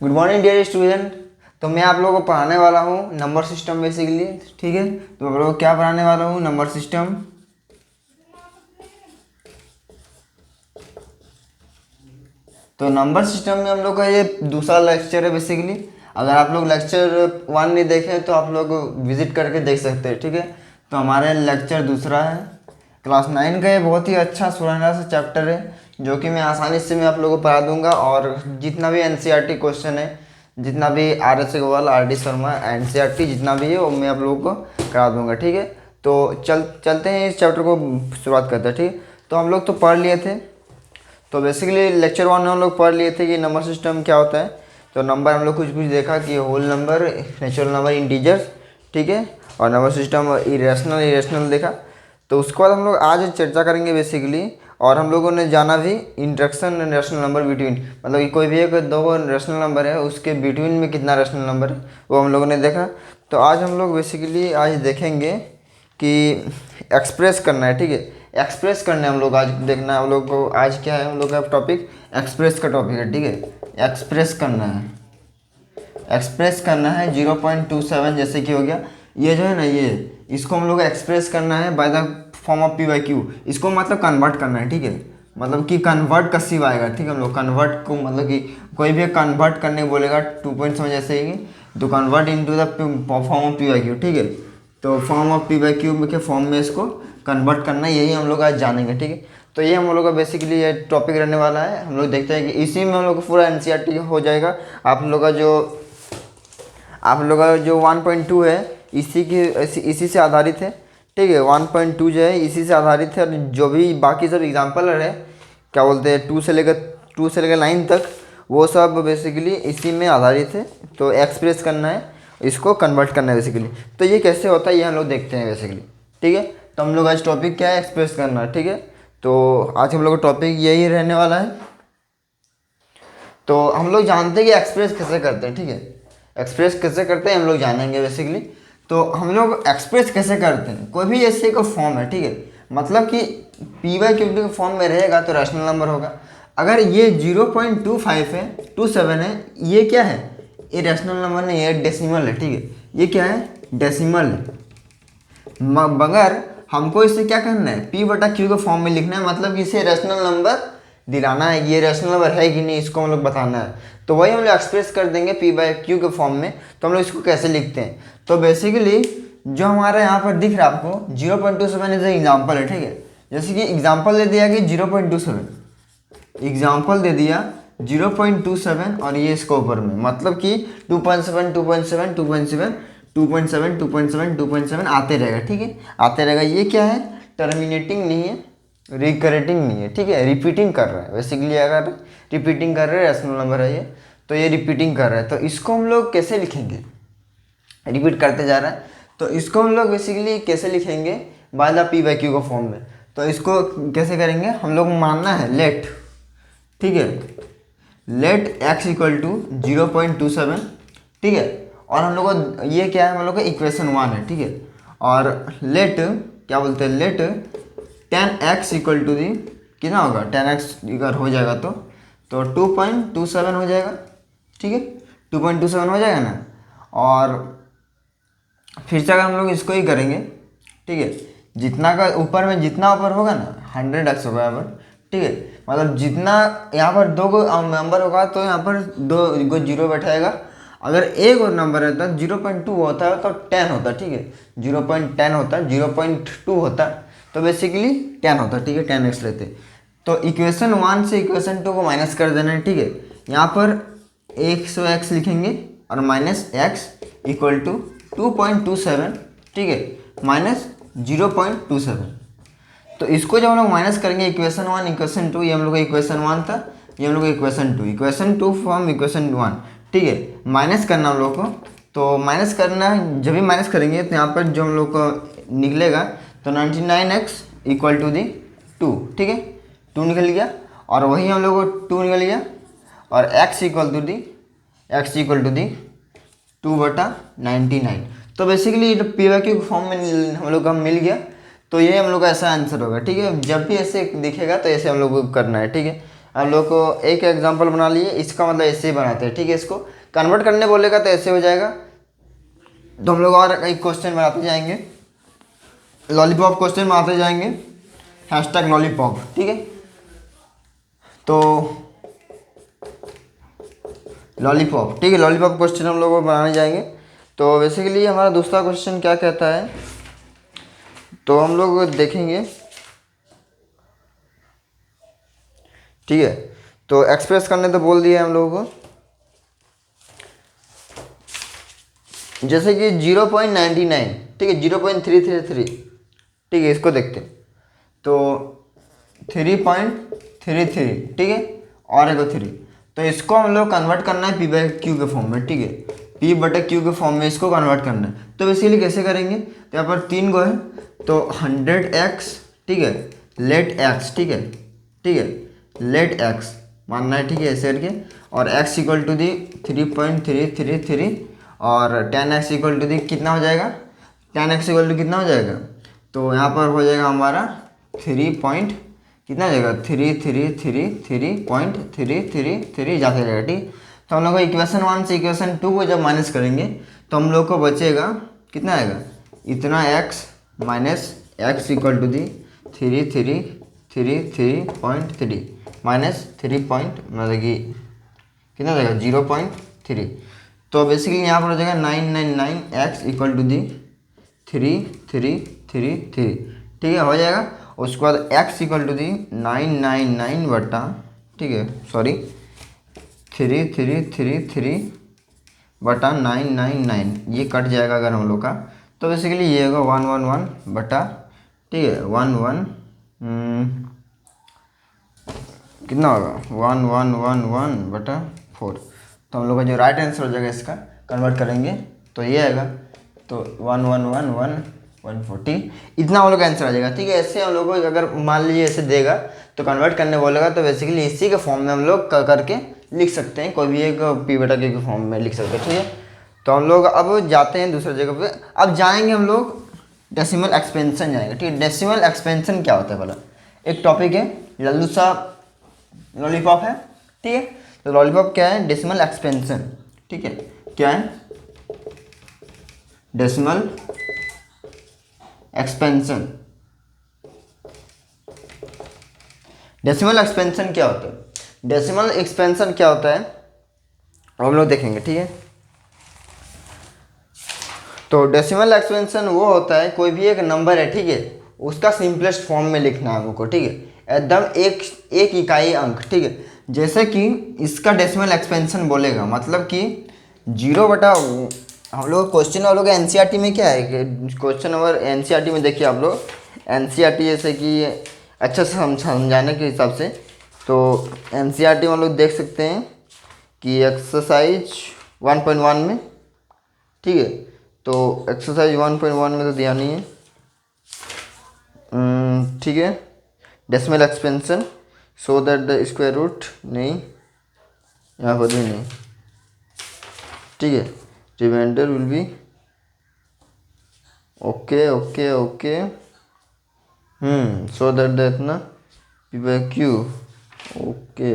Good morning dear student. तो मैं आप लोगों को पढ़ाने वाला हूँ नंबर सिस्टम बेसिकली। ठीक है, तो आप लोगों को क्या पढ़ाने वाला हूँ, नंबर सिस्टम। तो नंबर सिस्टम में हम लोग का ये दूसरा लेक्चर है बेसिकली। अगर आप लोग लेक्चर 1 नहीं देखें तो आप लोग विजिट करके देख सकते हैं। ठीक है, तो हमारे लेक्चर दूसरा है क्लास 9 का। ये बहुत ही अच्छा सुनहरा सा चैप्टर है जो कि मैं आसानी से मैं आप लोगों को पढ़ा दूंगा। और जितना भी एनसीईआरटी क्वेश्चन है, जितना भी R S Agarwal, R D Sharma, NCERT जितना भी है वो मैं आप लोगों को करा दूंगा। ठीक है, तो चलते हैं इस चैप्टर को शुरुआत करते हैं। ठीक है, तो हम लोग तो पढ़ लिए थे। तो बेसिकली लेक्चर 1 में हम लोग पढ़ लिए थे कि नंबर सिस्टम क्या होता है। तो नंबर हम लोग कुछ देखा कि whole number, natural number, integers. ठीक है, और नंबर सिस्टम इरेशनल देखा। तो उसके बाद हम लोग आज चर्चा करेंगे बेसिकली। और हम लोगों ने जाना भी इंट्रैक्शन रेशनल नंबर बिटवीन, मतलब कि कोई भी एक दो रेशनल नंबर है उसके बिटवीन में कितना रेशनल नंबर है वो हम लोगों ने देखा। तो आज हम लोग बेसिकली आज देखेंगे कि एक्सप्रेस करना है। ठीक है, एक्सप्रेस करना है हम लोग आज देखना है हम लोग को। आज क्या है हम लोग का टॉपिक, एक्सप्रेस का टॉपिक है। ठीक है, एक्सप्रेस करना है, एक्सप्रेस करना है 0.27 जैसे कि हो गया ये जो है ना, ये इसको हम लोग एक्सप्रेस करना है by the form of P by Q. इसको मतलब कन्वर्ट करना है। ठीक है, मतलब कि कन्वर्ट का सिव आएगा। ठीक है, हम लोग कन्वर्ट को मतलब कि कोई भी कन्वर्ट करने बोलेगा 2.7 जैसे ही, तो convert into the form of P by Q. ठीक है, तो form of P by Q के फॉर्म में इसको कन्वर्ट करना, यही हम लोग आज जानेंगे। ठीक है, तो ये हम लोग का बेसिकली ये टॉपिक रहने वाला है। हम लोग देखते हैं कि इसी में हम लोग का पूरा एनसीईआरटी हो जाएगा। आप लोग का जो 1.2 है इसी से आधारित है। ठीक है, 1.2 जो है इसी से आधारित है। और जो भी बाकी सब एग्जाम्पल है, क्या बोलते हैं, 2 से लेकर 9 तक, वो सब बेसिकली इसी में आधारित है। तो एक्सप्रेस करना है, इसको कन्वर्ट करना है बेसिकली। तो ये कैसे होता है ये हम लोग देखते हैं बेसिकली। ठीक है, तो हम लोग आज टॉपिक क्या है, एक्सप्रेस करना है। ठीक है, तो आज हम लोग का टॉपिक यही रहने वाला है। तो हम लोग जानते हैं कि एक्सप्रेस कैसे करते हैं। ठीक है, एक्सप्रेस कैसे करते हैं हम लोग जानेंगे बेसिकली। तो हम लोग एक्सप्रेस कैसे करते हैं, कोई भी ऐसे का फॉर्म है। ठीक है, मतलब कि पी वाई क्यू के फॉर्म में रहेगा तो रैशनल नंबर होगा। अगर ये 0.25 है, 27 है, ये क्या है, ये रैशनल नंबर नहीं है, डेसिमल है। ठीक है, ये क्या है, डेसिमल है। मगर हमको इसे क्या करना है, पी बटा क्यू के फॉर्म में लिखना है, मतलब कि इसे रैशनल नंबर दिलाना है, ये रैशनल नंबर है कि नहीं इसको हम लोग बताना है। तो वही हम लोग एक्सप्रेस कर देंगे पी बाई क्यू के फॉर्म में। तो हम लोग इसको कैसे लिखते हैं, तो बेसिकली जो हमारे यहाँ पर दिख रहा है आपको 0.27 इज एग्जाम्पल है। ठीक है, जैसे कि एग्जाम्पल दे दिया कि 0.27, एग्जाम्पल दे दिया 0.27 और ये इसको ऊपर में, मतलब कि 2.7 2.7 2.7 2.7 2.7 2.7 आते रहेगा। ठीक है, आते रहेगा। ये क्या है, टर्मिनेटिंग नहीं है, रिकरेटिंग नहीं है। ठीक है, रिपीटिंग कर रहा है बेसिकली। अगर रिपीटिंग कर रहे हैं रैशनल नंबर है ये, तो ये रिपीटिंग कर रहा है। तो इसको हम लोग कैसे लिखेंगे, रिपीट करते जा रहा है, तो इसको हम लोग बेसिकली कैसे लिखेंगे, by the P by Q का फॉर्म में। तो इसको कैसे करेंगे, हम लोग मानना है लेट, ठीक है, लेट एक्स इक्वल टू 0.27। ठीक है, और हम लोग को ये क्या है, हम लोग का इक्वेशन 1 है। ठीक है, और लेट क्या बोलते हैं, लेट 10x इक्वल टू दी कितना होगा, 10x अगर हो जाएगा तो 2.27 हो जाएगा। ठीक है, 2.27 हो जाएगा ना। और फिर से अगर हम लोग इसको ही करेंगे, ठीक है, जितना का ऊपर में जितना ऊपर होगा ना 100x होगा यहाँ पर। ठीक है, मतलब जितना यहाँ पर 2 को नंबर होगा तो यहाँ पर 2 को 0 बैठाएगा। अगर एक और नंबर रहता है 0.2 होता है तो 10 होता है। ठीक है, 0.10 होता है, 0.2 होता है तो बेसिकली 10 होता है। ठीक है, 10x रहते। तो इक्वेशन 1 से इक्वेशन 2 को माइनस कर देना है। ठीक है, यहाँ पर 100x लिखेंगे और माइनस एक्स इक्वल टू 2.27। ठीक है, माइनस 0.27। तो इसको जब हम लोग माइनस करेंगे इक्वेशन 1 इक्वेशन 2, ये हम लोग का इक्वेशन 1 था, ये हम लोग का इक्वेशन 2 फ्रॉम इक्वेशन 1। ठीक है, माइनस करना हम लोग को, तो माइनस करना जब भी माइनस करेंगे तो यहाँ पर जो हम लोग को निकलेगा तो 99x इक्वल टू दी 2। ठीक है, 2 निकल गया, और वही हम लोग को 2 निकल गया, और x इक्वल टू दी 2/99। तो basically P Y Q form में हम लोग का मिल गया। तो ये हम लोग का ऐसा आंसर होगा। ठीक है, जब भी ऐसे दिखेगा तो ऐसे हम लोग को करना है। ठीक है, हम लोग को एक एग्जांपल बना लिए, इसका मतलब ऐसे ही बनाते हैं, ठीक है। इसको कन्वर्ट करने बोलेगा तो ऐसे हो जाएगा। तो हम लोग और एक क्वेश्चन बनाते जाएंगे, लॉलीपॉप क्वेश्चन बनाते जाएंगे, हैशटैग लॉलीपॉप, ठीक है। तो लॉलीपॉप, ठीक है, लॉलीपॉप क्वेश्चन हम लोग बनाने जाएंगे। तो बेसिकली हमारा दूसरा क्वेश्चन क्या कहता है, तो हम लोग देखेंगे, ठीक है। तो एक्सप्रेस करने तो बोल दिया हम लोगों को, जैसे कि 0.99, ठीक है, 0.333, ठीक है, इसको देखते हैं। तो 3.33, ठीक है, और एक 3, तो इसको हम लोग कन्वर्ट करना है P/Q के फॉर्म में, ठीक है, P/Q के फॉर्म में इसको कन्वर्ट करना है। तो बेसिकली कैसे करेंगे, तो यहाँ पर 3 गो है, तो 100x, ठीक है, लेट x, ठीक है, ठीक है, लेट x मानना है, ठीक है, ऐसे करके, और x इक्वल टू दी 3.333, और 10x इक्वल टू दी कितना हो जाएगा, 10x इक्वल टू कितना हो जाएगा, तो यहाँ पर हो जाएगा हमारा 3 कितना हो जाएगा, 3.333 जाते रहेगा, ठीक। तो हम लोग को इक्वेशन 1 से इक्वेशन 2 को जब माइनस करेंगे तो हम लोग को बचेगा कितना आएगा, इतना x minus x equal to the 3.3 minus 3 मतलब कि कितना हो जाएगा 0.3। तो बेसिकली यहाँ पर हो जाएगा 999x इक्वल टू दी 3.333, ठीक है, हो जाएगा। उसके बाद x इक्वल टू दी 999 बटा, ठीक है, सॉरी 3.333 बटा 999, ये कट जाएगा अगर हम लोग का, तो बेसिकली ये होगा 111 बटा, ठीक है, 11 कितना होगा 1111 बटा 4। तो हम लोग का जो राइट आंसर हो जाएगा इसका कन्वर्ट करेंगे तो ये आएगा, तो 140 इतना हम लोग का आंसर आ जाएगा, ठीक है। ऐसे हम लोग को अगर मान लीजिए ऐसे देगा तो कन्वर्ट करने बोलेगा तो बेसिकली इसी के फॉर्म में हम लोग करके लिख सकते हैं, कोई भी एक P/Q के फॉर्म में लिख सकते हैं, ठीक है। तो हम लोग अब जाते हैं दूसरे जगह पे, अब जाएंगे हम लोग डेसिमल एक्सपेंशन जाएंगे, ठीक है। डेसिमल एक्सपेंशन क्या होता है भला, एक टॉपिक है, लल्लू सा लॉलीपॉप है, ठीक है। तो लॉलीपॉप क्या है, डेसिमल एक्सपेंशन, ठीक है, क्या है डेसिमल एक्सपेंशन। डेसिमल एक्सपेंशन क्या होता है, डेसिमल एक्सपेंशन क्या होता है हम लोग देखेंगे, ठीक है। तो डेसिमल एक्सपेंशन वो होता है, कोई भी एक नंबर है, ठीक है, उसका सिंपलेस्ट फॉर्म में लिखना है हमको, ठीक है, एकदम एक इकाई अंक, ठीक है। जैसे कि इसका डेसिमल एक्सपेंशन बोलेगा मतलब कि 0 हम लोग क्वेश्चन हम लोग NCERT में क्या है, क्वेश्चन नंबर NCERT में देखिए आप लोग, NCERT जैसे कि अच्छा समझाने के हिसाब से, तो NCERT में हम लोग देख सकते हैं कि एक्सरसाइज 1.1 में, ठीक है, तो एक्सरसाइज 1.1 में तो दिया नहीं है, ठीक है, decimal expansion so that the square root नहीं, यहाँ पर भी नहीं, ठीक है, remainder will be okay okay okay, so that the इतना P/Q ओके,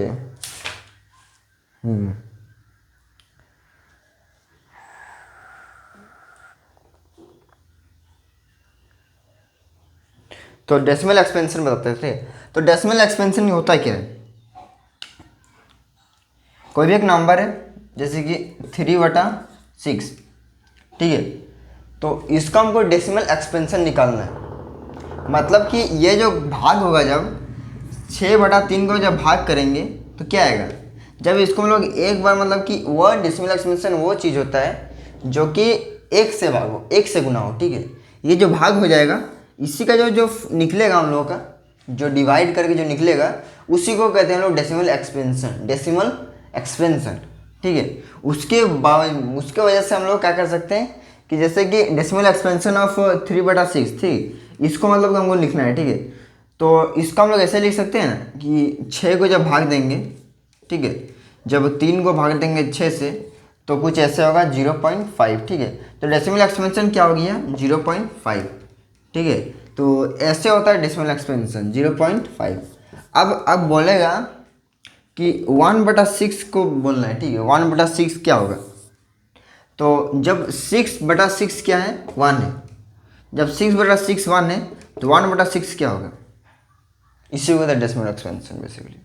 तो डेसिमल एक्सपेंशन बताते थे। तो डेसिमल एक्सपेंशन होता क्या है, कोई भी एक नंबर है जैसे कि 3/6, ठीक है, तो इसका हमको डेसिमल एक्सपेंशन निकालना है। मतलब कि ये जो भाग होगा, जब 6/3 को जब भाग करेंगे तो क्या आएगा, जब इसको हम लोग एक बार, मतलब कि वह डेसिमल एक्सपेंशन वो चीज़ होता है जो कि 1 से भागो, 1 से गुना हो, ठीक है। ये जो भाग हो जाएगा इसी का जो निकलेगा हम लोगों का, जो डिवाइड करके जो निकलेगा उसी को कहते हैं हम लोग डेसिमल एक्सपेंशन, डेसिमल एक्सपेंशन, ठीक है। उसके वजह से हम लोग क्या कर सकते हैं कि जैसे कि डेसिमल एक्सपेंशन ऑफ 3/6, ठीक, इसको मतलब हमको लिखना है, ठीक है। तो इसका हम लोग ऐसे लिख सकते हैं ना कि 6 को जब भाग देंगे, ठीक है, जब 3 को भाग देंगे 6 से तो कुछ ऐसे होगा 0.5, ठीक है। तो डेसिमल एक्सपेंशन क्या हो गया 0.5, ठीक है। तो ऐसे होता है डेसिमल एक्सपेंशन 0.5। अब बोलेगा कि 1/6 को बोलना है, ठीक है। 1/6 क्या होगा, तो जब 6/6 क्या है, 1 है, जब 6/6 1 है तो 1/6 क्या होगा, इसी को डेसिमल एक्सपेंशन बेसिकली।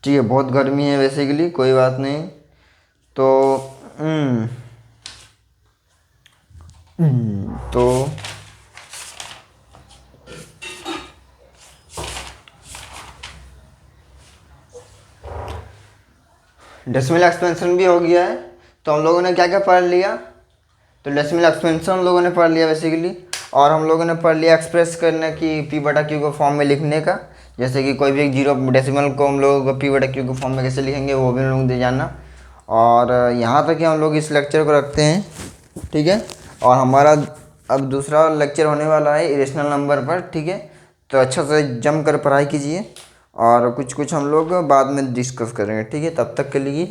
ठीक है, बहुत गर्मी है बेसिकली, कोई बात नहीं। तो तो डेसिमल एक्सपेंशन भी हो गया है। तो हम लोगों ने क्या क्या पढ़ लिया, तो डेसिमल एक्सपेंशन हम लोगों ने पढ़ लिया बेसिकली, और हम लोगों ने पढ़ लिया एक्सप्रेस करने की P/Q को फॉर्म में लिखने का, जैसे कि कोई भी एक जीरो डेसिमल को हम लोग P/Q को फॉर्म में कैसे लिखेंगे वो भी हम लोग दे जाना। और यहाँ तक कि हम लोग इस लेक्चर को रखते हैं, ठीक है। और हमारा अब दूसरा लेक्चर होने वाला है इरेशनल नंबर पर, ठीक है। तो अच्छा से जम कर पढ़ाई कीजिए, और कुछ कुछ हम लोग बाद में डिस्कस करेंगे, ठीक है। तब तक के लिए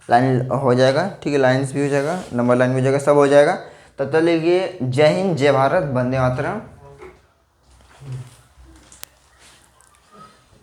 लाइन हो जाएगा, ठीक है, लाइन्स भी हो जाएगा, नंबर लाइन भी हो जाएगा, सब हो जाएगा। तब तक के लिए जय हिंद, जय भारत, वंदे मातरम।